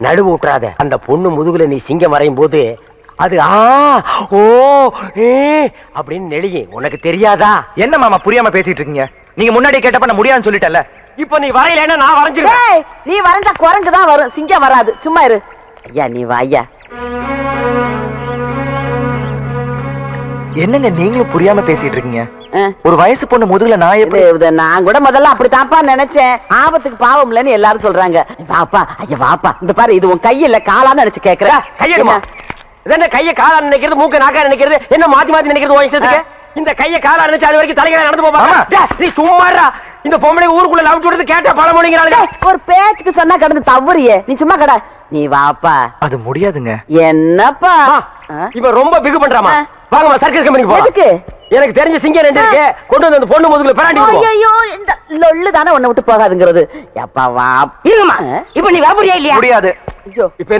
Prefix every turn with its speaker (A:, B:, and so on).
A: நடுவு விட்டுறாத. அந்த பொண்ணு முதுகுல நீ சிங்கம் வரையும் போது அது ஓ அப்படின்னு நெளியும். உனக்கு தெரியாதா?
B: என்ன மாமா புரியாம பேசிட்டு இருக்கீங்க? நீங்க முன்னாடி கேட்டப்ப நான் முடியாதுன்னு சொல்லிட்டல.
A: இப்ப நீ வரையலன்னா நான் வரைஞ்சிருவேன்.
C: நீ வரைஞ்சா குரங்கு தான் வரும், சிங்கம் வராது. சும்மா இரு. ஐயா நீ வா ஐயா.
B: என்னங்க நீங்களும் புரியாம பேசிட்டு இருக்கீங்க? ஒரு வயசு பொண்ணு முதுகுல நான் எப்படி?
C: நான் கூட முதல்ல அப்படி தாப்பா நினைச்சேன். ஆபத்துக்கு பாவம் இல்லன்னு எல்லாரும் சொல்றாங்க. வாப்பா ஐயா வாப்பா. இந்த பாரு இது உன் கையில காலான்னு நினைச்சு கேக்குற.
A: கையெடுமா. என்ன கைய காலா நினைக்கிறது, மூக்க நாக்கா நினைக்கிறது, என்ன மாத்தி மாத்தி நினைக்கிறது உன் இஷ்டத்துக்கு? இந்த கைய காலா நினைச்சு அது வரைக்கும் தலைகளை நடந்து போவாங்க. நீ சும்மாறா. இந்த பொம்பளை ஊருக்குள்ள லவ் விடுறது கேட்டா பல மணிங்கிறாங்க.
C: ஒரு பேச்சுக்கு சொன்னா கடந்து தவறியே. நீ சும்மா கடை. நீ வாப்பா.
B: அது முடியாதுங்க.
C: என்னப்பா
A: இவ ரொம்ப பிகு பண்றாமா? வாங்கம்மா சர்க்கஸ் கம்பெனிக்கு போலாம்.
C: எதுக்கு?
A: எனக்கு தெரிஞ்ச சிங்கம் ரெண்டு இருக்கு. கொண்டு வந்து அந்த பொண்ணு முதுகுல பிராண்டி விடுவோம்.
C: ஐயோ இந்த லொள்ளு தானே உன்னை விட்டு போகாதுங்கிறது. எப்பா வா.
D: இருங்கம்மா. இப்ப நீ வரப்போறியா இல்லையா?
B: முடியாது.
C: ஐயோ
A: இப்ப